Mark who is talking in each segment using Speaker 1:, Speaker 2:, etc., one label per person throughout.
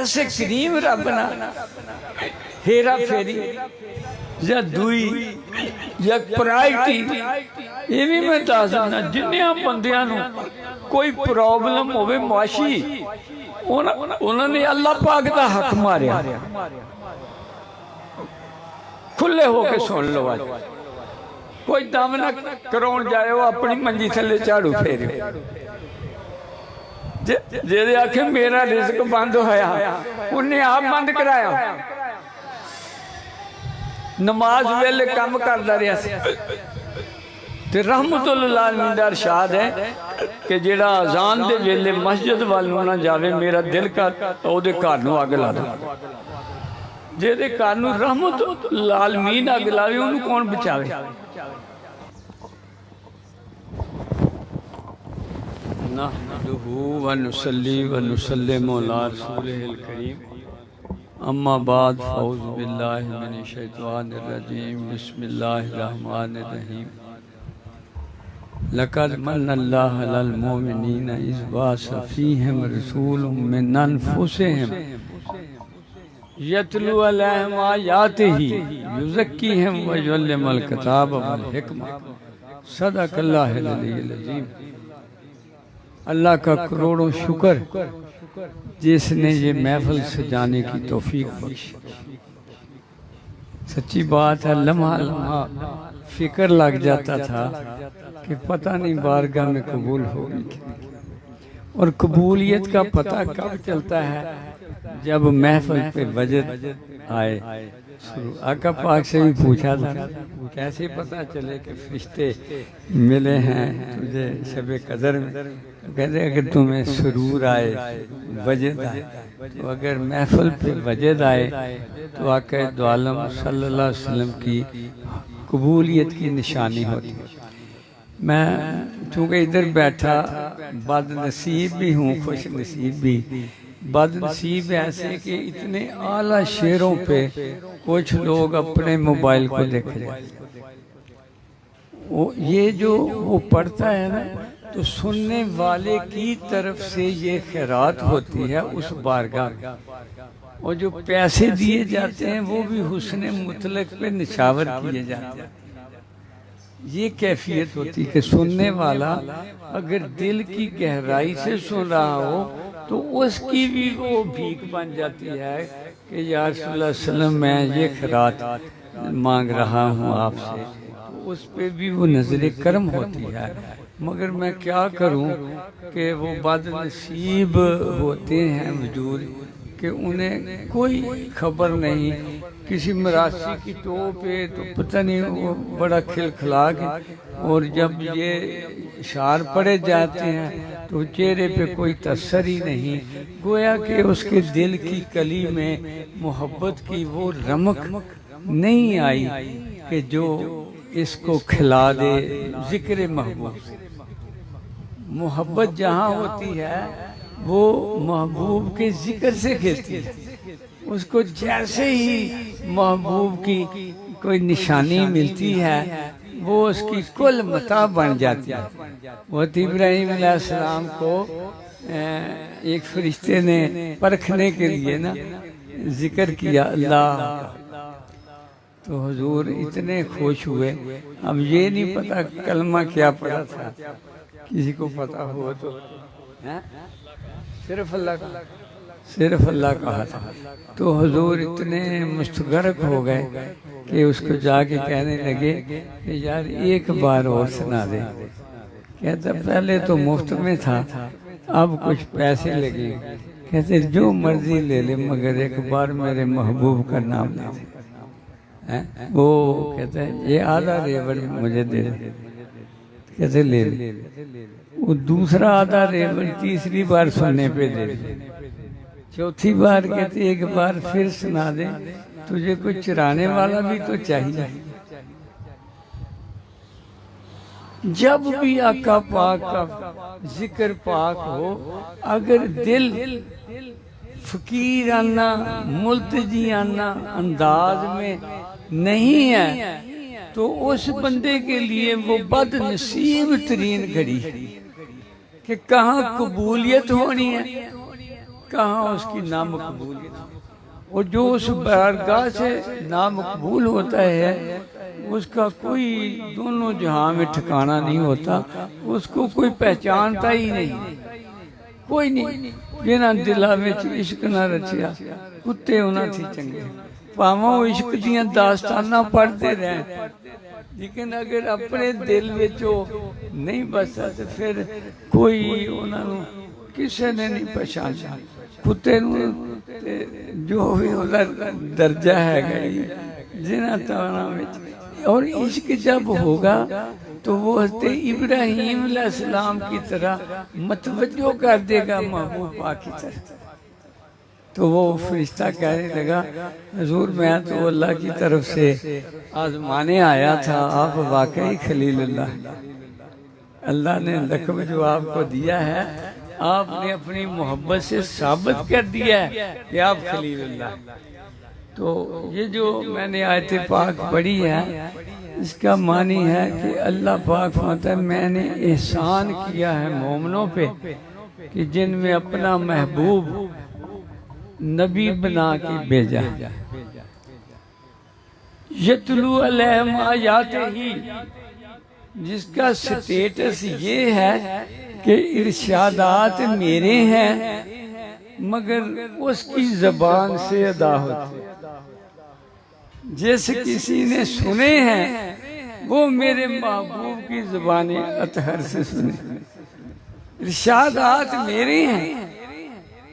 Speaker 1: कैसे करीम रब ना हेरा फेरी या दुई या प्राइटी ये भी मैं दस दिना जिन्निया बंदियां नूं कोई प्रॉब्लम होवे मुआशी उन्होंने अल्लाह पाक का हक मारिया खुले होके सुन लो आज कोई दम ना कराउण जाए अपनी मंजी थले झाड़ू फेरे जे आखे मेरा रिस्क बंद होया उन्हें आप बंद कराया नमाज वेले कम करता रहा ते रहमतुल आलमीन दा इरशाद है कि जेड़ा अजान दे वेले मस्जिद वाल ना जावे मेरा दिल कर ओदे घर नूं अग ला दे जेदे घर नूं रहमतुल आलमीन अग लावे उन्हें कौन बचावे नहमदुहु व नुसल्ली व नुसल्लिमु अला रसूलिहिल करीम अम्मा बाद फौज़ु बिल्लाहि मिनश शैतानिर रजीम बिस्मिल्लाहिर रहमानिर रहीम लक़द मन्नल्लाहु अलल मुमिनीना इज़ बअसा फ़ीहिम रसूलुम मिन अनफुसिहिम यतलू अलैहिम आयातिही युज़क्कीहिम व युअल्लिमुल किताब वल हिकमा सदक़ल्लाहुल अलीयुल अज़ीम। अल्लाह का करोड़ों शुक्र जिसने ये महफिल सजाने की तौफीक बख्शी। सच्ची बात है लम्हा लम्हा फिक्र लग जाता था कि पता नहीं बारगाह में कबूल होगी और कबूलियत का पता कब चलता है जब महफिल पे वजद आए। आका पाक से भी पूछा था कैसे पता चले कि फरिश्ते मिले हैं तुझे शबे कदर में। कहते अगर तुम्हें सुरूर आए वजद आए तो अगर महफिल पे वजद आए तो आका दो आलम सल्लल्लाहु अलैहि वसल्लम की कबूलियत की निशानी होती है। मैं चूँकि इधर बैठा बदनसीब भी हूँ खुश नसीब भी। बदनसीब ऐसे कि इतने आला शेरों पे कुछ लोग अपने मोबाइल को देख रहे वो ये जो वो पढ़ता है ना तो सुनने वाले की तरफ से ये खैरात होती है उस बारगाह में और जो पैसे दिए जाते हैं वो भी हुस्न मुतलक पे निशावर किए जाते हैं। ये कैफियत होती है कि सुनने वाला अगर दिल की गहराई से सुन रहा हो तो उसकी भी वो भीख बन जाती है कि या रसूलुल्लाह सल्लल्लाहु अलैहि वसल्लम मैं ये खैरात मांग रहा हूँ आपसे तो उस पर भी वो नजर करम होती है। मगर मैं क्या करूँ कि वो बदनसीब होते हैं वजूद कि उन्हें कोई खबर नहीं किसी मरासी की टो पे तो पता नहीं वो बड़ा खिलखिला के और जब ये इशार पड़े जाते हैं तो चेहरे पे कोई तसर ही नहीं गोया कि उसके दिल की कली में मोहब्बत की वो रमक नहीं आई कि जो इसको खिला दे जिक्र महबूब। मोहब्बत जहाँ होती है वो महबूब के जिक्र से खिलती है। उसको जैसे ही महबूब की कोई निशानी मिलती है वो उसकी कुल मता बन जाती है। वो इब्राहीम अलैहिस्सलाम को एक फरिश्ते ने परखने के लिए ना जिक्र किया अल्लाह तो हुजूर इतने खुश हुए। अब ये नहीं पता कलमा क्या पढ़ा था किसी को पता हो तो सिर्फ अल्लाह कहा था। तो हुजूर इतने मुस्तगरक हो गए कि उसको जाके कहने लगे कि यार एक बार और सुना दे। कहता पहले तो मुफ्त में था अब कुछ पैसे लगे। कहते जो मर्जी ले ले मगर एक बार मेरे महबूब का नाम ले दे। वो कहते हैं ये आधा रेवड़ मुझे दे दे। कहते ले ले। वो दूसरा आधा रेवड़ तीसरी बार सुनने पे दे दे। चौथी बार कहते एक बार फिर सुना दे तुझे कोई चुराने वाला भी तो चाहिए। जब भी आका पाक का जिक्र पाक हो अगर दिल फकीराना मुल्तजियाना अंदाज में नहीं है तो उस बंदे के लिए वो बदनसीब तरीन घड़ी कि कहाँ कबूलियत होनी है कहाँ उसकी नामकबूलियत। और जो उस बारगाह से नामकबूल होता है उसका कोई दोनों जहां में ठिकाना नहीं होता, उसको कोई पहचानता ही नहीं, कोई नहीं। जिन्हां दिलों में इश्क ना रचिया कुत्ते उन्हां थी चंगे, भावें इश्क दियां दास्तानां पढ़ते रहें, लेकिन अगर अपने दिल विच नहीं बसता तो फिर कोई उन्होंने किसी ने नहीं पहचाना। कुत्ते जो भी दर्जा है जिन्हां ताना में। और इश्क जब होगा तो वो हज़रत इब्राहीम अलैहिस्सलाम की तरह मतवज्जो कर देगा महबूब पाक की तरफ। तो वो फरिश्ता कहने लगा, हुजूर मैं तो अल्लाह की तरफ से आजमाने आया था, आप वाकई खलीलुल्लाह। अल्लाह ने लक़ब जो आपको दिया है, आपने अपनी मोहब्बत से साबित कर दिया है कि आप खलीलुल्लाह। तो ये जो मैंने आयत पाक पढ़ी है, इसका मानी है कि अल्लाह पाक फरमाता है मैंने एहसान किया है मोमिनों पे कि जिनमें अपना महबूब नबी बना के भेजा। यतलू अलैहिम आयाते ही, जिसका स्टेटस ये है कि इरशादात मेरे हैं मगर उसकी जबान से अदा होते। जिस किसी ने सुने हैं वो मेरे महबूब की जुबान अतहर से सुने। इरशादात मेरे हैं,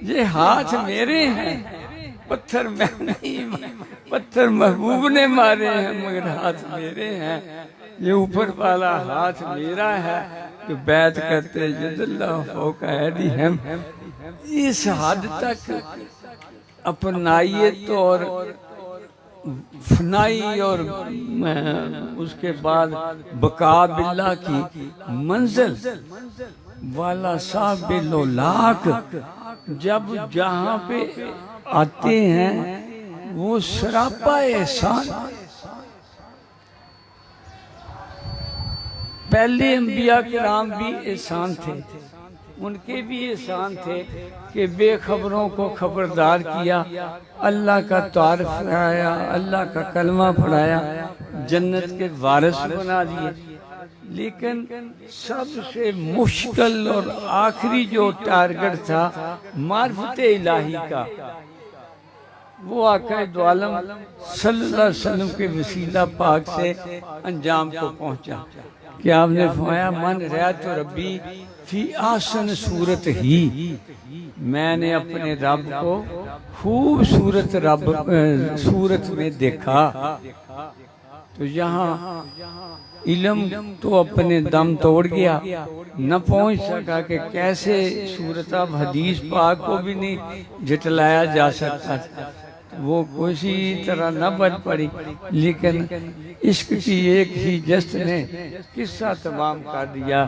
Speaker 1: ये हाथ मेरे हैं, पत्थर मैं नहीं, पत्थर महबूब ने मारे हैं मगर हाथ मेरे हैं। ये ऊपर वाला हाथ मेरा है जो बैत करते यदुल्लाह फौका ऐदीहिम। इस हद तक अपनाइयत और फनाई और उसके बाद बका बिल्ला की मंजिल वाला साबिलो लाख जब जहाँ पे आते हैं वो सरापा एहसान। पहले अंबिया किराम भी एहसान थे, उनके भी एहसान थे कि बेखबरों को खबरदार किया, अल्लाह का तारीफ कराया, अल्लाह का कलमा पढ़ाया, जन्नत के वारिस बना दिए। लेकिन सबसे मुश्किल और आखिरी जो टारगेट था मार्फत इलाही का, वो आका दो आलम सल्लल्लाहु अलैहि वसल्लम के वसीला पाक से अंजाम को पहुंचा कि आपने फरमाया मन रहा तो रब्बी फी आसन सूरत ही, मैंने अपने रब को खूबसूरत रब सूरत में देखा। तो यहाँ इल्म तो अपने दम तोड़ गया, न पहुंच सका कि कैसे सूरत अब हदीस पाक को भी नहीं झटलाया जा सकता था, वो किसी तरह न बन पड़ी। लेकिन इश्क की एक ही जस्त ने किस्सा तमाम कर दिया।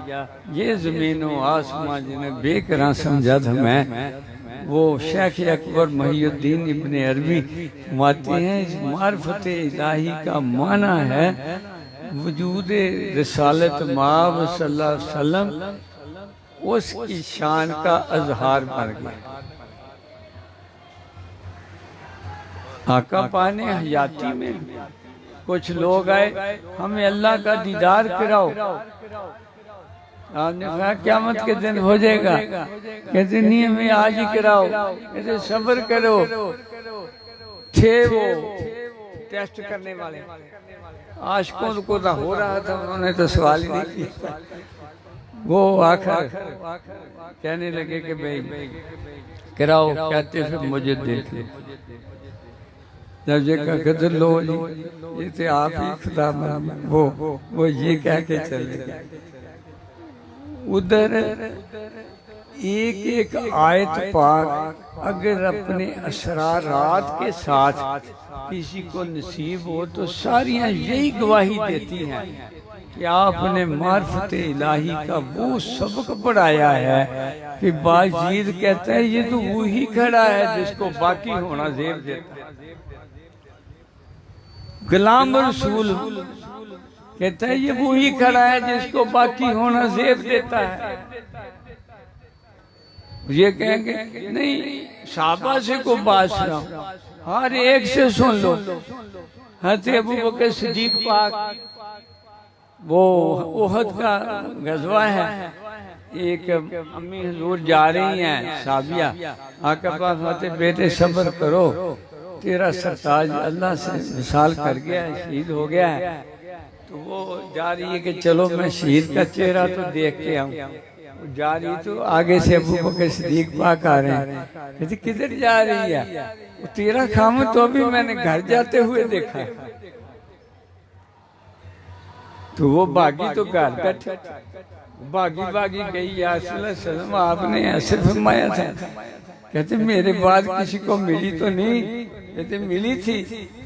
Speaker 1: ये ज़मीन व आसमां जिन्हें बेकरां समझा था मैं, वो शेख अकबर मुहीउद्दीन इब्ने अरबी फरमाते हैं इस मार्फत इलाही का माना है वजूद रिसालत माब सल्लल्लाहु अलैहि वसल्लम उसकी शान का अजहार बन गया। आका पाने हयाती में कुछ लोग आए, हमें अल्लाह का दीदार कराओ। आपने कहा क़यामत के दिन हो जाएगा, कहते नहीं हमें आज ही कराओ। कहते सब्र करो। थे वो टेस्ट करने वाले आशिकों को तो हो रहा था, उन्होंने तो सवाल ही नहीं किया। वो आखिर कहने लगे कि भाई कराओ, कहते फिर मुझे देख लो। जब ये कहते लो जी ये तो आप ही खुदा, वो ये कह के चले गए। उधर एक एक आयत पाक अगर अपने असरारात के साथ किसी को नसीब हो तो सारियां यही गवाही देती हैं कि आपने मार्फत इलाही का वो सबक पढ़ाया है कि बाजीद कहता है ये तो वही खड़ा है जिसको बाकी होना जेब देता है। गुलाम रसूल कहता है ये वही खड़ा है जिसको बाकी होना जेब देता है। ये कहेंगे नहीं साहबा से को बात सुनाओ, हर एक से सुन लो। हज़रत अबू बकर सिद्दीक पाक, वो ओहद का गजवा है, एक अम्मी हजूर जा रही हैं साबिया, आका पाक फरमाते बेटे सब्र करो, तेरा सरताज अल्लाह से विसाल कर गया है, शहीद हो गया है। तो वो जा रही है कि चलो मैं शहीद का चेहरा तो देख के आऊँ। जा रही तो आगे से अबू बकर सिद्दीक पाक आ रहे हैं, कहते किधर जा रही है? तेरा खाम तो अभी मैंने घर जाते हुए देखा। तो वो बागी तो घर बैठे, बागी बागी गई या सल्लल्लाहु आपने ऐसे फरमाया था। कहते मेरे बाद किसी को मिली तो नहीं? कहते मिली थी,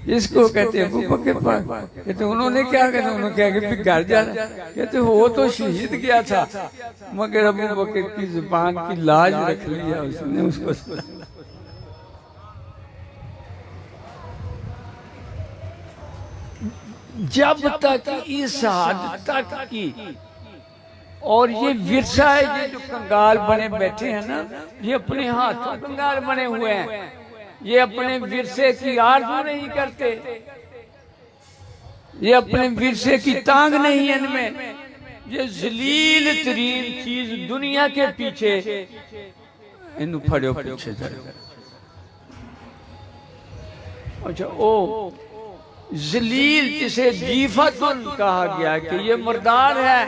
Speaker 1: इसको कहते अबू बकर पाक। कहते उन्होंने क्या कहते? उन्होंने क्या कि घर जाना। कहते वो तो शहीद गया था, मगर अबू बकर की जुबान की लाज रख लिया उसने, उसको जब तक इस हद तक की। और ये विरसा है, ये जो कंगाल बने बैठे हैं ना, ये अपने हाथों कंगाल बने हुए हैं, ये अपने विरसे की आरज़ू नहीं करते, ये अपने विरसे की तांग नहीं है इनमें। ये जलील तरीन चीज दुनिया के पीछे इन फड़ो पीछे जाए। अच्छा ओ जलील जिसे जीफतुन कहा गया कि ये मुर्दार है,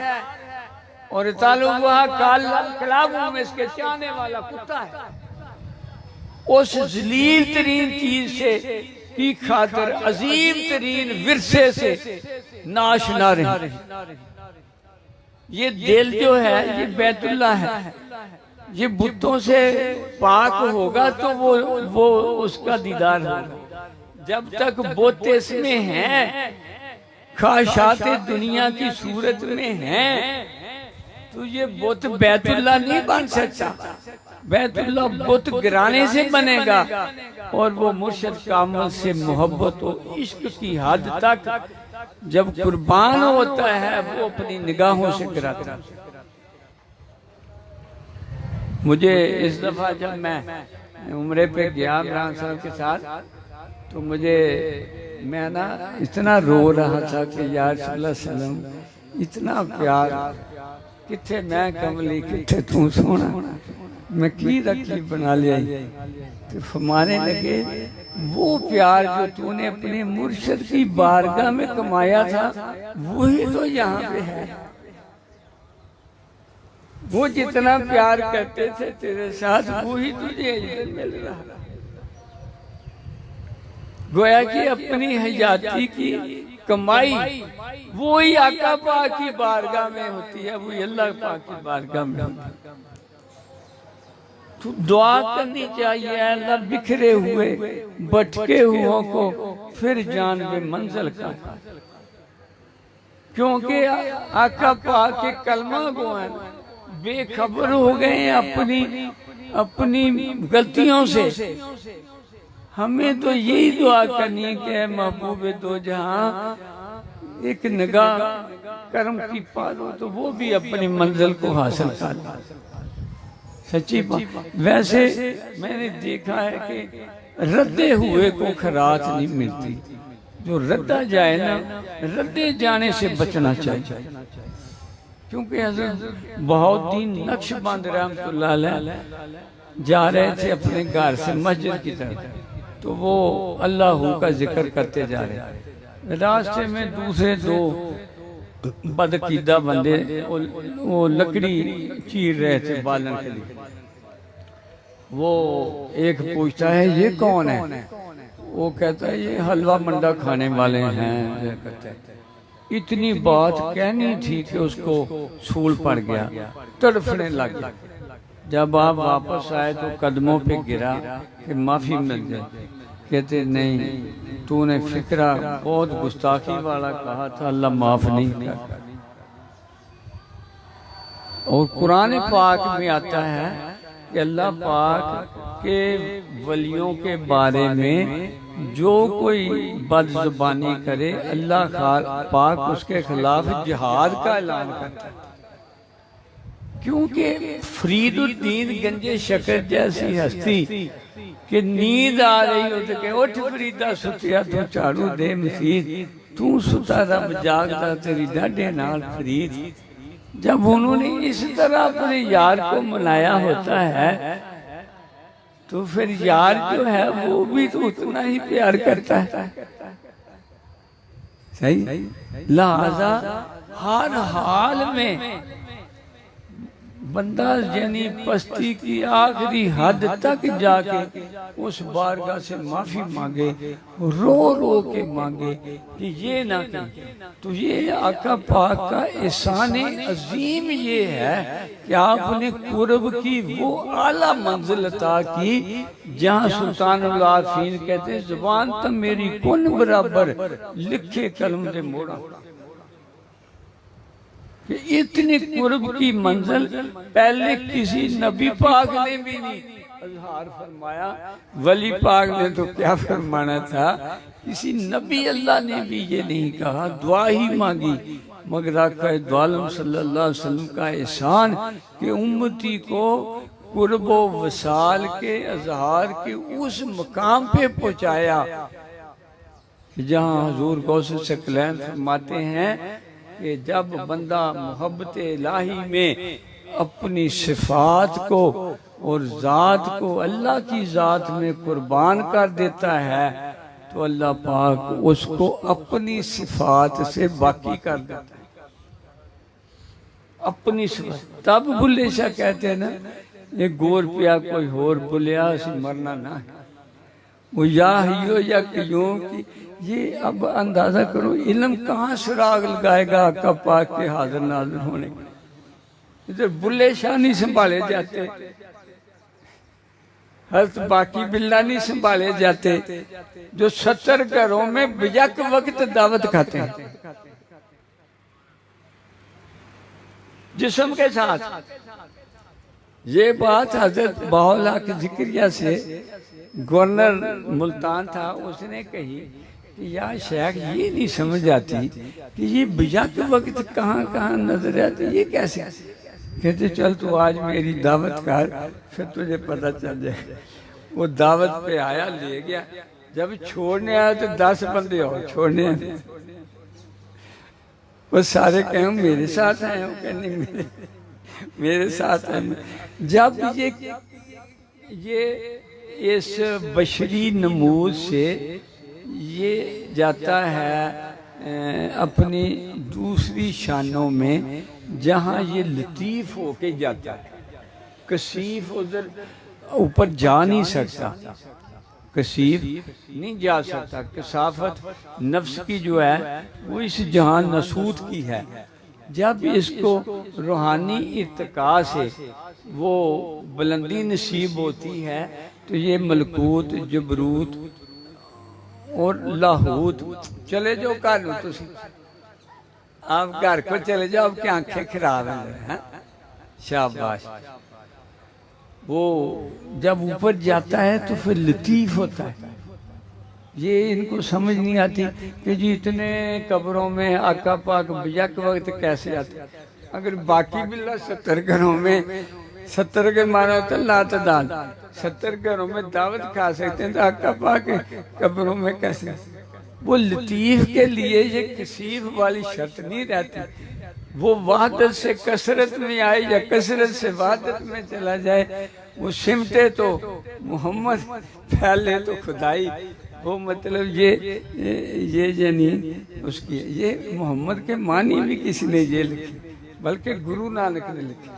Speaker 1: और कलाबों में इसके चाहने वाला कुत्ता है। उस जलील तरीन चीज से की खातिर अजीम तरीन विरसे से नाश ना रहे। ये दिल जो है ये बैतुल्लाह है, ये बुतों से पाक होगा तो वो उसका दीदार होगा। जब तक बुत इसमें हैं, ख्वाहिशात दुनिया की सूरत में हैं, तो ये बुत बैतुल्लाह नहीं बन सकता। बैतुल्लाह बुत गिराने से बनेगा, और वो मुर्शिद कामल से मोहब्बत और इश्क की हद तक जब कुर्बान होता है वो अपनी निगाहों से गिराता है। मुझे इस दफा जब मैं उम्रे पे गया इमरान साहब के साथ, तो मैं ना इतना रो रहा था कि यार सल्लल्लाहु अलैहि वसल्लम इतना प्यार, किथे मैं कमली किथे तू सोना, मैं की रखी बना लिया। तो फरमाने लगे वो प्यार जो तूने अपने मुर्शिद की बारगाह में कमाया था वही तो यहाँ पे है। वो जितना प्यार करते थे तेरे साथ वही तुझे इधर मिल रहा। गोया कि अपनी हयाती की कमाई वही आका पाक की बारगाह में होती है, वही अल्लाह पाक की बारगाह में होती है। तो दुआ करनी चाहिए, अल्लाह बिखरे हुए भटके हुओं को फिर जान बे मंजिल का, क्योंकि आका पाक के कलमा को है बेखबर हो गए अपनी गलतियों से। हमें तो यही दुआ करनी है कि महबूब दो जहां एक निगाह कर्म की पालो तो वो भी अपनी मंजिल को हासिल कर। सच्ची बात। वैसे मैंने देखा है कि रद्दे हुए को खरात नहीं मिलती, जो रद्दा जाए ना रद्दे जाने से बचना चाहिए। क्योंकि हज़रत बहाउद्दीन नक्शबंद रहमतुल्लाह अलैह जा रहे थे अपने घर से मस्जिद की तरफ, तो वो अल्लाह का जिक्र करते जा रहे। रास्ते में दूसरे दो बदकीदा बंदे वो लकड़ी चीर रहे थे बालन के लिए। वो एक पूछता है ये कौन है? वो कहता है ये हलवा मंडा खाने वाले हैं। इतनी बात कहनी थी कि उसको सूल पड़ गया, तड़फने लग गया। जब आप वापस आए तो कदमों पे गिरा कि माफी मिल जाए। कहते नहीं, तूने फिक्रा बहुत गुस्ताखी वाला कहा था, अल्लाह माफ नहीं करता। और कुरान पाक में आता है कि अल्लाह पाक के वलियों के बारे में जो कोई बदजुबानी करे अल्लाह पाक उसके खिलाफ जिहाद का ऐलान करता है। क्योंकि फरीदुद्दीन गंजे शकर जैसी हस्ती कि नींद आ रही हो तो कहे उठ फरीदा सुतिया तू झाड़ू दे मसीद, तू सुता रब जागदा तेरी डाढ़े नाल फरीद। जब उन्होंने इस तरह अपने यार को मनाया होता है तो फिर यार जो है वो भी तो उतना ही प्यार करता है। सही, लिहाजा हर हाल में बंदा यानी पस्ती की आखिरी हद तक जाके उस बारगाह से माफी मांगे, रो रो के मांगे कि ये ना कि तो ये आका पाक का एहसान अजीम ये है कि आपने कुर्ब की वो आला मंजिल अता की जहाँ सुल्तानुल आरफीन कहते हैं जुबान तो मेरी कुन बराबर लिखे कलम दे मोड़ा। इतनी कुर्ब की मंजिल पहले किसी नबी पाक ने भी नहीं अजहार फरमाया। वली पाक ने तो क्या फरमाना था, किसी नबी अल्लाह ने भी ये नहीं कहा, दुआ ही मांगी। मगर आका दुआलम सल्लल्लाहु अलैहि वसल्लम का एहसान कि उम्मती को कुर्बो वसाल के अजहार के उस मकाम पे पहुंचाया जहाँ हुजूर गौस सकलैन फरमाते हैं कि जब बंदा मोहब्बत इलाही में अपनी सिफात को और जात को अल्लाह की जात में कुर्बान कर देता है तो अल्लाह पाक उसको अपनी सिफात से बाकी कर देता है, अपनी सिफात। तब बुल्ले शाह कहते हैं ना, ये गोर पिया कोई होर बुलिया मरना ना, वो या हियो या क्यों की ये अब अंदाजा करो इल्म कहाँ सुराग लगाएगा आका पाक के हाजिर नाजिर होने। इधर बुल्ले शाह नहीं संभाले जाते, हज़रत बाकी बिल्ला नहीं संभाले जाते, जो 70 घरों में बिजक वक्त दावत खाते हैं जिस्म के साथ। ये बात हजरत बाहुला के जिक्रिया से गवर्नर मुल्तान था, उसने कही कि यार शेख ये नहीं समझ आती कि ये बिजा के वक्त कहाँ कहाँ नजर आती, ये कैसे। कहते चल तू आज मेरी दावत कर फिर तुझे पता चल जाए। वो दावत पे आया, ले गया, जब छोड़ने आया तो 10 बंदे और छोड़ने आए। वो सारे कहें मेरे साथ आए, वो कहने मेरे साथ आए। जब ये इस बशरी नमूद से ये जाता है अपनी दूसरी शानों में जहाँ ये लतीफ होके जाता है, कसीफ उधर ऊपर जा नहीं सकता, कसीफ नहीं जा सकता। कसाफत नफ्स की जो है वो इस जहां नसूत की है। जब इसको रूहानी इर्तिका से वो बुलंदी नसीब होती है तो ये मलकूत जबरूत और लाहूत चले जाओ घर में, तुम आप घर को चले जाओ, आपकी आंखें खराब हैं। शाबाश। वो जब ऊपर जाता है तो फिर लतीफ होता है। ये इनको समझ नहीं आती कि जी इतने कब्रों में आका पाक बिजक वक्त कैसे आते। अगर बाकी बिल्ला 70 घरों में 70 के माना तो लातदाल 70 घरों में दावत खा सकते हैं तो आका पाक कब्रों में कैसे। वो लतीफ के लिए ये कसीफ वाली शर्त नहीं रहती, वो वहदत से कसरत में आए या कसरत से वहदत में चला जाए। वो सिमटे तो मोहम्मद, फैले तो खुदाई। वो मतलब ये जानी उसकी ये मोहम्मद के मानी भी किसी ने ये लिखी, बल्कि गुरु नानक ने लिखी।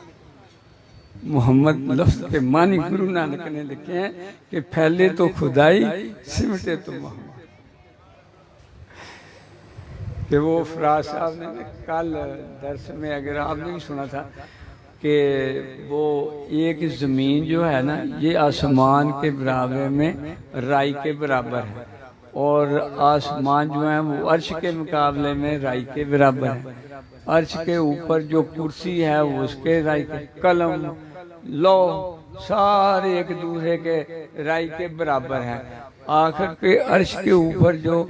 Speaker 1: मोहम्मद लफ्ज के मानी गुरु नानक ने लिखे हैं कि फैले तो खुदाई, सिमटे तो मोहम्मद। कि वो फराज साहब ने कल दर्स में अगर आपने भी सुना था कि वो एक ज़मीन जो है ना ये आसमान के बराबर में राई के बराबर है, और आसमान जो है वो अर्श के मुकाबले में राई के बराबर है। अर्श के ऊपर जो कुर्सी है वो उसके राई के, कलम लो सारे एक दूसरे के राई के बराबर है। आखिर के अर्श के ऊपर जो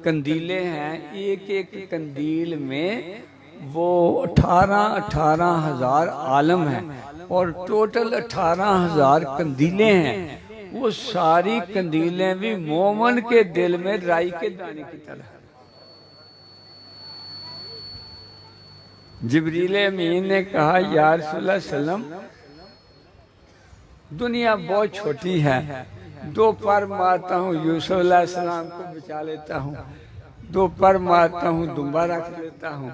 Speaker 1: कंदीले हैं, एक एक कंदील में वो 18,000 आलम हैं और टोटल 18,000 कंदीलें हैं। वो सारी कंदीलें भी मोमन के दिल में राई के दाने की तरह। जिब्रील अमीन ने कहा या रसूलल्लाह सल्लम, दुनिया बहुत छोटी है, 2 पर मारता हूँ यूसुफ अलैहिस्सलाम को बचा लेता हूँ, 2 पर मारता हूँ दुम्बा रख लेता हूँ।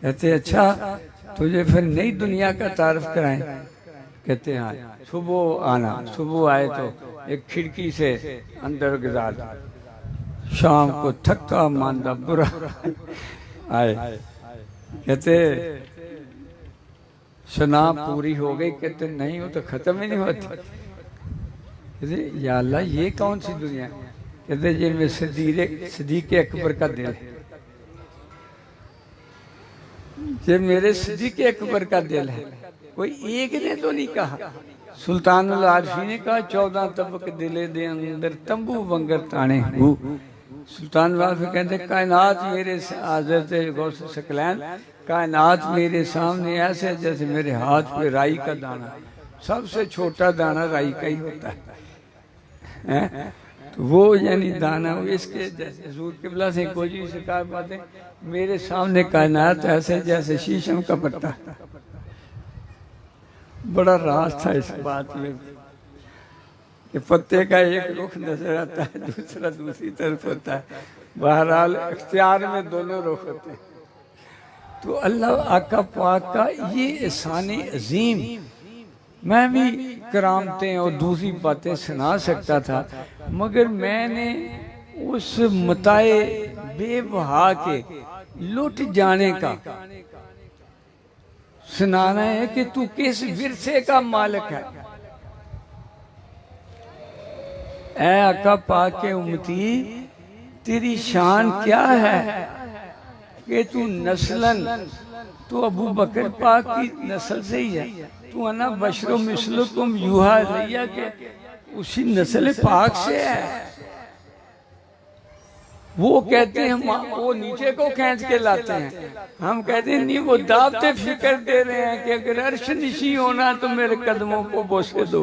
Speaker 1: कहते अच्छा तुझे फिर नई दुनिया का तारफ कराएं? कहते हाँ, सुबह आना। सुबह आए तो एक खिड़की से अंदर गुजार, शाम को थका मांदा बुरा आए। कहते सना पूरी हो गई? कहते नहीं, वो तो खत्म ही नहीं होती। कहते या अल्लाह ये कौन सी दुनिया? कहते ये में सदीक अकबर का दिल है, ये मेरे सदीक अकबर का दिल है। कोई एक ने तो नहीं कहा। सुल्तानुल आरफी ने कहा 14 तबक दिले दे अंदर तंबू वंगर ताने हूँ। सुल्तान आरफी कहते कायनात मेरे हज़रत गौस सकलैन, कायनात मेरे सामने ऐसे जैसे मेरे हाथ पे राई का दाना। सबसे छोटा दाना राई का ही होता है। तो वो यानी दाना इसके जैसे हुजूर क़िबला से कोई से कहा बातें, मेरे सामने कायनात ऐसे जैसे शीशम का पत्ता। बड़ा राज था इस बात में कि पत्ते का एक रुख नजर आता है, दूसरा दूसरी तरफ होता है। बहरहाल इख्तियार में दोनों रुख होते हैं। तो अल्लाह आका पाक का ये एहसान अजीम, मैं भी करामतें और दूसरी बातें सुना सकता था, मगर मैंने उस मताए बेबहा के लुट जाने का सुनाना है कि तू किस विरसे का मालिक है। ऐ आका पाक के उम्मती, तेरी शान क्या है कि तू नस्लन तो अबू बकर पाक की नस्ल से ही है। तू अना बशरो मिसलुकुम यूहा इलैया के उसी नस्ल पाक से है। वो कहते हैं वो नीचे को खींच के लाते हैं, हम कहते हैं नहीं, वो दावते फिक्र दे रहे हैं कि अगर अर्श निशी होना तो मेरे कदमों को बोसे दो।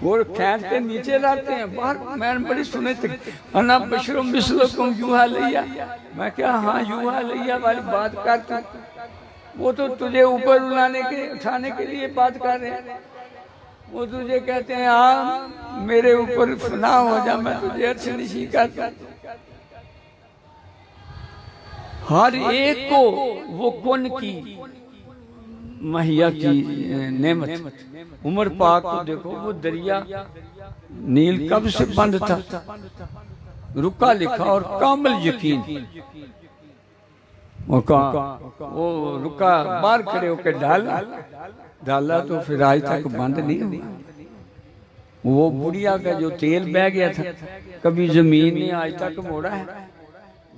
Speaker 1: वो खींच के नीचे लाते हैं बाहर। मैंने बड़ी सुने थे अना बशरो मिसलुकुम यूहा इलैया। मैं क्या हाँ यूहा इलैया वाली बात करता, वो तो तुझे ऊपर उठाने के लिए बात कर रहे हैं। वो तुझे कहते हैं हाँ मेरे ऊपर फना हो जा, मैं तुझे अर्श निशी करता। हर एक को वो कौन की महिया की नेमत। उमर पाक को देखो, वो दरिया नील कब से बंद था, रुका लिखा और कामल यकीन। वो रुका बाहर खड़े होकर डाला तो फिर आज तक बंद नहीं हुआ। वो बुढ़िया का जो तेल बह गया था, कभी जमीन ने आज तक मोड़ा है।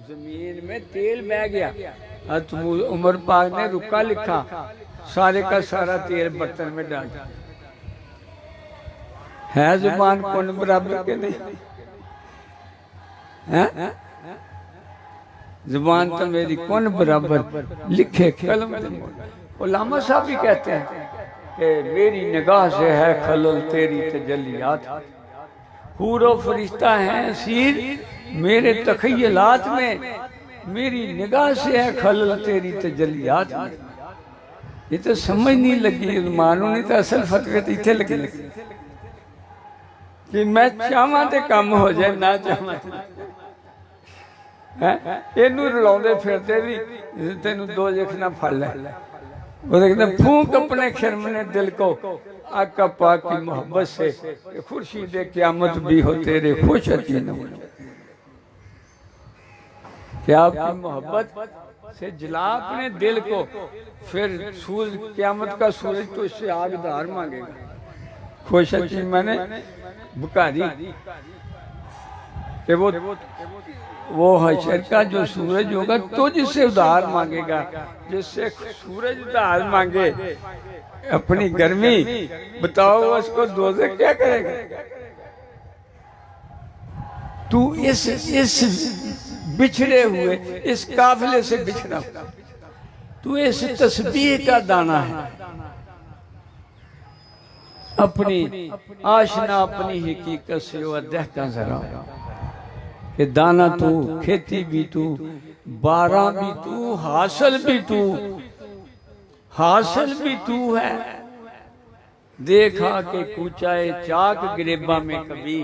Speaker 1: जमीन में तेल बह गया, उमर पाक ने रुका लिखा, सारे का सारा तेल बर्तन में डाल। है जुबान कौन बराबर के नहीं है? जुबान तो मेरी कौन बराबर, लिखे कलम। उलामा साहब भी कहते हैं कि मेरी निगाह से है खलल तेरी तजल्लियात, हूरो फरिश्ता है सीर मेरे तखय्युलात में, मेरी निगाह से है खलल तेरी तजल्लियात में। ये तो समझ नहीं लगी, मानू नहीं तो असल फतवे तो इतने लगे कि मैं चाहवा तो कम हो जाए, ना चाहवा इनू रलाउंदे फिरते भी तेन दो जखना फल लै। वो देखते फूंक अपने खिरमने दिल को आका पाक की मोहब्बत से, खुर्शीद क़यामत भी हो तेरे खुश यकीन। क्या आपकी मोहब्बत से जला अपने दिल को, फिर सूरज क़यामत का सूरज तो इससे आग धार मांगेगा। खुश यकीन मैंने बुकारी कि वो हशर का जो सूरज होगा तो जिससे उधार मांगेगा, जिससे सूरज उधार मांगे अपनी गर्मी, बताओ उसको दोज़ख क्या करेगा? तू इस बिछड़े हुए इस काफिले से बिछड़ा, तू इस तस्बीह का दाना है, अपनी आशना अपनी हकीकत से वो देखता जरा कि दाना तू, खेती भी तू, बारह भी तू, हासिल भी तू, हासिल भी तू है। देखा कि कूचाए चाक गिरेबा में कभी,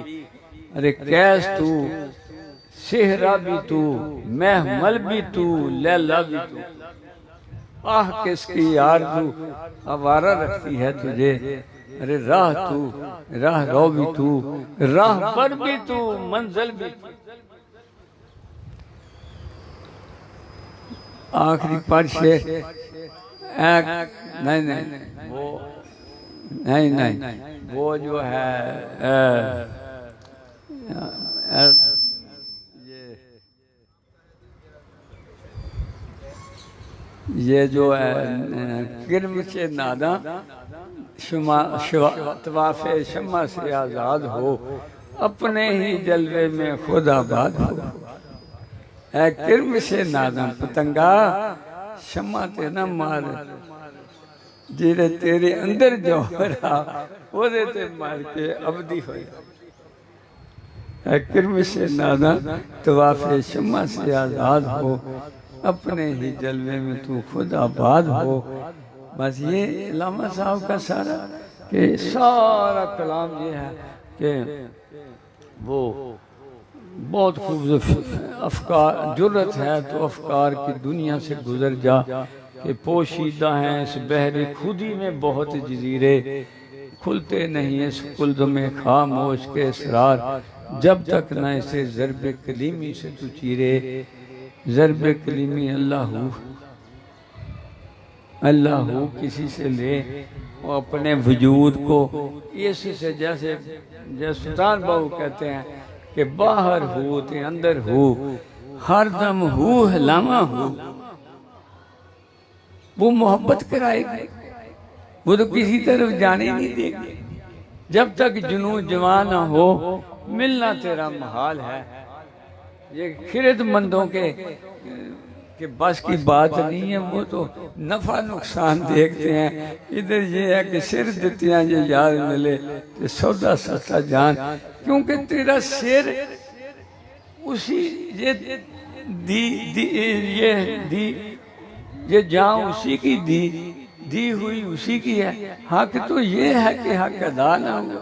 Speaker 1: अरे कैस तू, सेहरा भी तू, महमल भी तू, लैला भी तू। आह किसकी यार तू आवारा रखती है तुझे, अरे राह तू, राह रो भी तू, राह पर भी तू, मंजिल भी तू। आखिरी पर शेर नहीं नहीं वो नहीं वो जो है ये जो है किरम से नादा तवाफ़े शम्मा से आज़ाद हो, अपने ही जलवे में खुद आबाद हो। ऐ किरम से नादा पतंगा शम्मा ते ना मार, जेरे तेरे अंदर जो रहा ओदे ते मार के अबदी हो। ऐ किरम से नादा तवाफ़े शम्मा से आज़ाद हो, अपने ही जलवे में तू खुद आबाद हो। बस ये अल्लामा साहब का सारा कि सारा कलाम ये है कि वो बहुत खूबसूरत अफकार, जुर्रत है तो अफकार की दुनिया से गुजर जा कि पोशीदा हैं इस बहरे खुदी में बहुत जजीरे, खुलते नहीं इस कुल्द में खामोश के इसरार, जब तक न इसे ज़र्ब कलीमी से तू चीरे। ज़र्ब कलीमी अल्लाह अल्लाह किसी से ले वो अपने वजूद को इससे, जैसे सुल्तान बाबू कहते हैं कि बाहर हो ते अंदर हो, हर दम हो हलामा हो। वो मोहब्बत कराएगी, वो तो किसी तरफ जाने नहीं देगी। जब तक जुनून जवान ना हो मिलना तेरा महाल है। ये खिरदमंदों के बस की बात नहीं है, वो तो नफा नुकसान देखते हैं। इधर ये है कि सिर देतियां ये यार मिले तो सौदा सस्ता जान, क्योंकि तेरा सिर उसी ये जान उसी की दी हुई उसी की है। हक तो ये है कि हक अदा ना हो,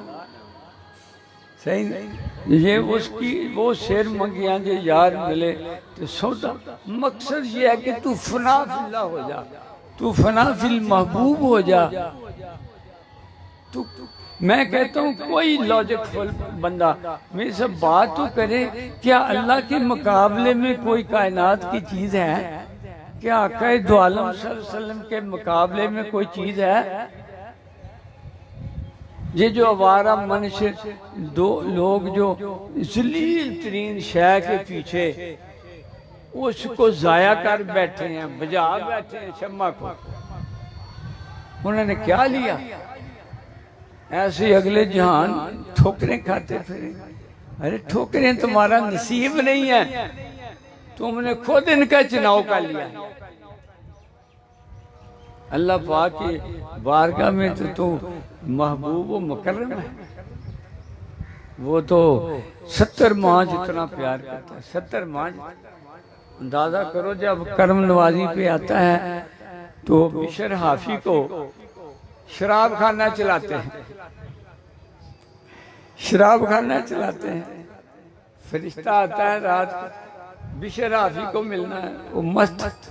Speaker 1: सही नहीं। ये उसकी वो शेर मंगिया जो यार मिले तो सौदा, मकसद ये है कि तू फना फिल्ला हो जा, तू फना फिल महबूब हो जा। तू मैं कहता हूँ कोई लॉजिकफुल बंदा मेरे से बात तो करे, क्या अल्लाह के मुकाबले में कोई कायनात की चीज है? क्या आका दो आलम सल्लल्लाहु अलैहि वसल्लम के मुकाबले में कोई चीज है? ये जो आवारा मनुष्य दो लोग जो जलील तरीन शय के पीछे उसको जाया कर बैठे हैं, बजा बैठे हैं शम्मा को, उन्होंने क्या लिया? ऐसे अगले जहान ठोकरें खाते फिरे। अरे ठोकरें तुम्हारा नसीब नहीं है, तुमने खुद इनका चुनाव कर लिया। अल्लाह पाक की बारगाह में तो तू महबूब व मुकर्रम है। वो तो 70 माह जितना प्यार करता है, 70 माह। अंदाजा करो जब कर्म नवाजी पे आता है तो बिशर हाफी को शराब खाना चलाते हैं, शराब खाना चलाते हैं। फरिश्ता आता है रात को, बिशर हाफी को मिलना है। वो मस्त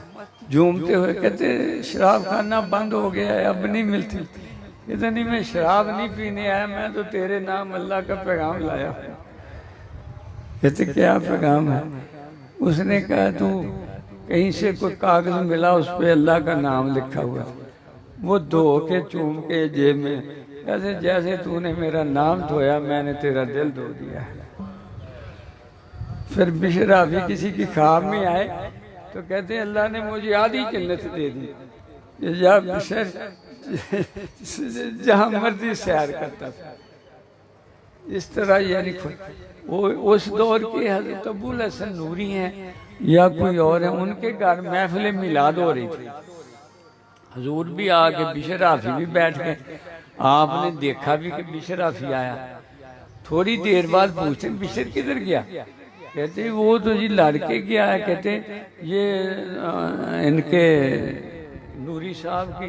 Speaker 1: झूमते हुए कहते शराब खाना बंद हो गया है, अब नहीं मिलती। कहते नहीं, मैं शराब नहीं पीने आया, मैं तो तेरे नाम अल्लाह का पैगाम लाया। कहते क्या पैगाम है? उसने कहा तू कहीं से कोई कागज मिला, उस पर अल्लाह का नाम लिखा हुआ। वो धो के चूम के जेब में, कहते जैसे तूने मेरा नाम धोया मैंने तेरा दिल धो दिया। फिर बिशर हाफी किसी की ख्वाब में आए तो कहते हैं अल्लाह ने मुझे आधी जन्नत दे दी। या बिशर जहां मर्जी सैर करता था। इस तरह यानी वो उस दौर के हज़रत अबुल हसन नूरी हैं या कोई और है, उनके घर महफिल मिलाद हो रही थी। हजूर भी आके बिशर हाफी भी बैठ गए। आपने देखा भी कि बिशर हाफी आया। थोड़ी देर बाद पूछते बिशर किधर गया? कहते वो तो जी लड़के गया है। कहते ये इनके नूरी साहब की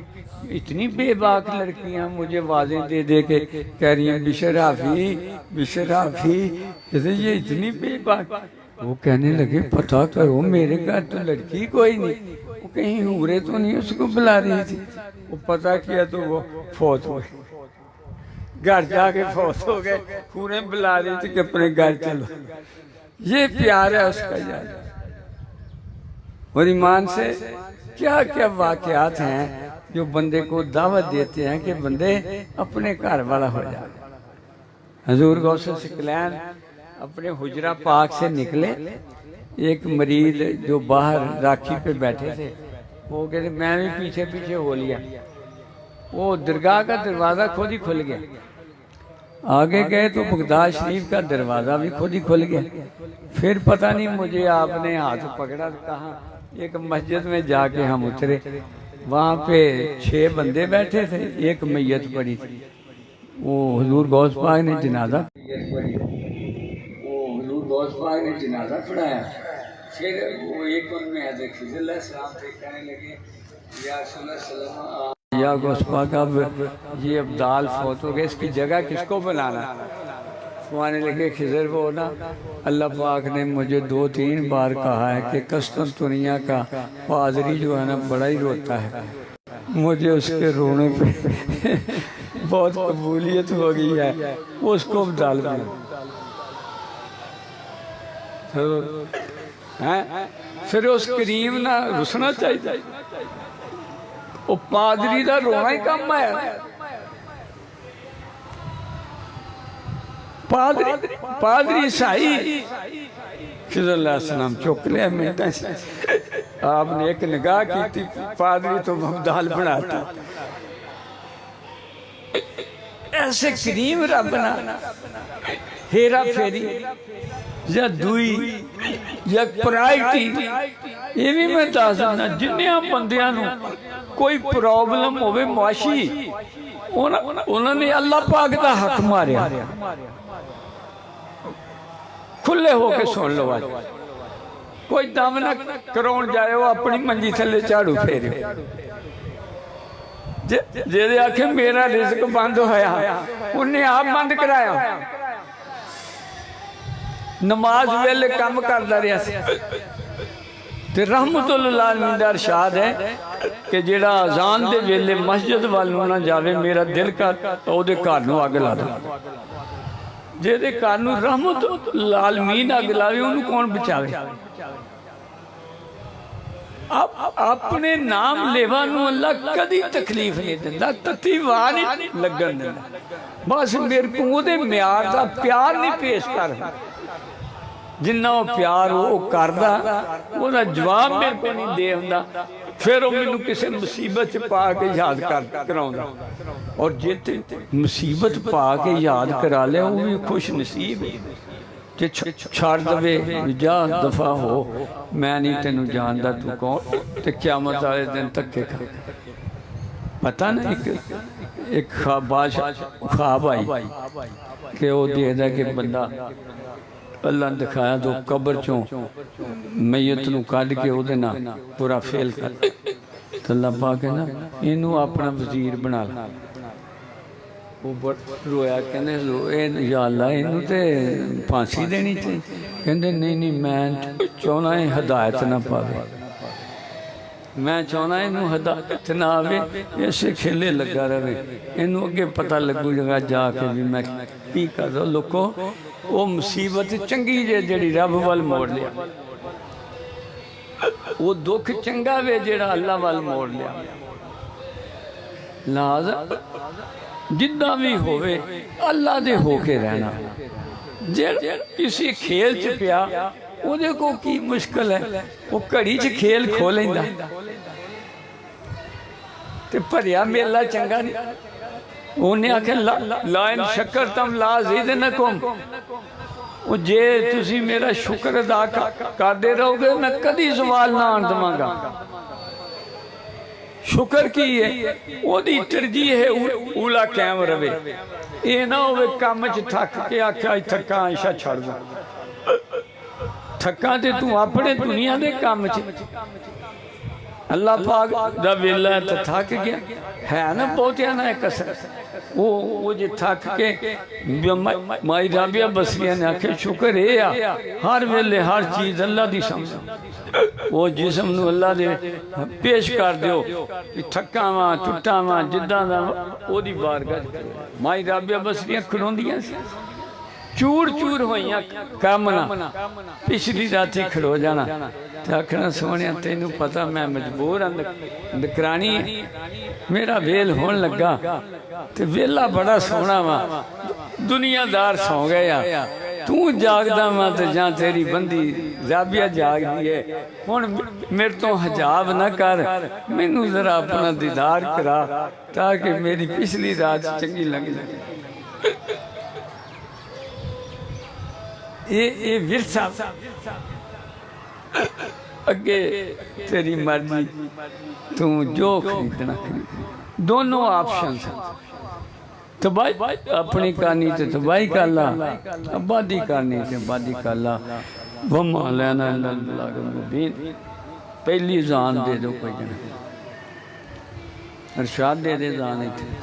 Speaker 1: इतनी बेबाक लड़कियां मुझे वाजें दे दे के कह रही हैं बिशर हाफी, बिशर हाफी। कहते ये इतनी बेबाक। वो कहने लगे पता करो मेरे घर तो लड़की कोई नहीं, वो कहीं हूरे तो नहीं उसको बुला रही थी। वो पता किया तो वो फौत हो गए, घर जाके फौत हो गए। हूरे बुला रही थी कि अपने घर चलो। ये प्यार है उसका यार। और ईमान से क्या क्या वाकयात हैं जो बंदे को दावत देते हैं कि बंदे अपने घर वाला हो जाए। हजूर गौसे सिकलैन अपने हुजरा पाक से निकले। एक मरीज जो बाहर राखी पे बैठे थे वो कहते मैं भी पीछे पीछे हो लिया। वो दरगाह का दरवाज़ा खुद ही खुल गया। आगे गए तो बगदाद शरीफ का दरवाज़ा भी खुद ही खुल गया। फिर पता नहीं मुझे आपने हाथ पकड़ा, कहा एक मस्जिद में जाके हम उतरे। वहाँ पे 6 बंदे बैठे थे, एक मैयत पड़ी थी। वो हुजूर गौस पाक ने जनाजा जनाजा पढ़ाया। फिर वो एक उनमें हज़रत खिज़र अलैहिस्सलाम थे, कहने लगे या गौस पाक अब ये अब्दाल फौत हो गए, इसकी जगह किसको बनाना? वो आने लगे खिज़र वो ना अल्लाह पाक ने मुझे 2-3 बार कहा है कि कस्तुनिया का पादरी जो है ना बड़ा ही रोता है। मुझे उसके रोने पे बहुत कबूलियत हो गई है, उसको अब्दाल बना। फिर उस करीम ना रुसना चाहिए। वो पादरी का रोना ही कम है। पादरी साई खिज़र अलैहिस्सलाम चुक लिया मिनट। आपने एक निगाह की थी, पादरी तो अब्दाल बनाता। ऐसे करीम रब ना हेरा फेरी या दुई या प्राइटी ये भी मैं दस दिना। जिन्निया बंदियां नूं कोई प्रॉब्लम होवे मुआशी, उन्होंने अल्लाह पाक का हक मारिया। खुले होके सुन लो। आज कोई दम ना कराउण जाए, अपनी मंजी थले झाड़ू फेरियो। जेदे आखे मेरा रिज़्क बंद होया, उन्हें आप बंद कराया। नमाज वेले काम करता रहा। रहमतुल लिल आलमीन दा इरशाद है कि जेड़ा अजान दे वेले मस्जिद वाल ना जावे, मेरा दिल कर ओदे घर नूं अग ला दो। जेदे घर नूं रहमतुल लिल आलमीन अग लावे, उन्हें कौन बचावे? अपने नाम लेवा नूं अल्लाह कदी तकलीफ नहीं दिंदा, तत्ती वार नहीं लगन दिंदा। बस मेरे को ओदे म्यार दा प्यार नहीं पेश कर, जिन्ना वो प्यार वो करदा ओदा जवाब मेरे को नहीं दे हुंदा। फिर वो मैनू किसी मुसीबत च पा के याद कराउंदा। और जे मुसीबत पा के याद करा लिया वो भी खुश नसीब जे छड़ दवे जा दफा हो, मैं नहीं तेनू जानदा तू कौन। ते क़यामत वाले दिन धक्के खा। पता ना एक ख्वाब आई कि वो देखदा कि बंदा अल्लाह ने दिखाया तो कब्र चों मैयत नूं कढ के उहदे नाल पूरा फेल कर। तो अल्लाह पाक है ना इनू अपना वजीर बना ला। वो रोया, कहते या अल्लाह इनू तो फांसी देनी चाहिए। कहते नहीं नहीं मैं चाहना है हदायत ना पावे, मैं चाहना इनू हदायत ना आवे, ऐसे खेले लगा रहे। इनू अगे पता लगूगा जाके भी मैं की कर रहा। लोगों वो मुसीबत चंगी जे जड़ी रब वाल मोड़ लिया, वो दुख चंगा वे जेड़ा अल्लाह वाल मोड़ लिया। लिहाजा जिदा भी होवे अल्लाह दे होके रहना। जे किसी खेल च पिया उहदे को की मुश्किल है, वो घड़ी च खेल खो लेंदा ते भरिया मेला चंगा नहीं। उन्हें आखे लाइन शक्कर तम ला ज़िदनकुम, जे तुसी मेरा शुक्र अदा करते रहोगे मैं कदी सवाल ना आन दवांगा। शुक्र की है ओदी तरजीह है उला कायम रवे, ये ना होवे काम च थक के आख्या थका आशा छड़ दो, थका ते तू अपने दुनिया दे काम च, अल्लाह पाक दा वेला तो थक गया है ना, बहुतिया ना कसर वो जो थक के माई राबिया बसरिया ने आखे शुक्र है हर वेले हर चीज अल्लाह दी समझ, वो जिसम नू अल्लाह दे पेश कर दो, थका वा टुटा वा जिदा ओदी बारगाह। माई राबिया बसरिया खड़ोंदियां सी, चूर चूर होइया काम ना, पिछली राती खड़ो जाना ते आखना सोहणिया तेनू पता मैं मजबूर हाँ नकरानी, मेरा वेल होन लगा ते वेला बड़ा सोहना वा, दुनियादार सौ गए तू जागदा वा ते जां तेरी बंदी राबिया जागदी है, हुण मेरे तो हिजाब ना कर, मैनू जरा अपना दीदार करा ताकि मेरी पिछली रात चंगी लग जाए। ये विरसा अगे तेरी मर्जी, तू जो खरीदना खरीद, दोनों ऑप्शन तबाही अपनी करनी तो तबाही कर ला, आबादी करनी तो आबादी कर ला। वमा लना मुबीन, पहली जान दे दो कोई जना, अरशाद दे दे जान इतनी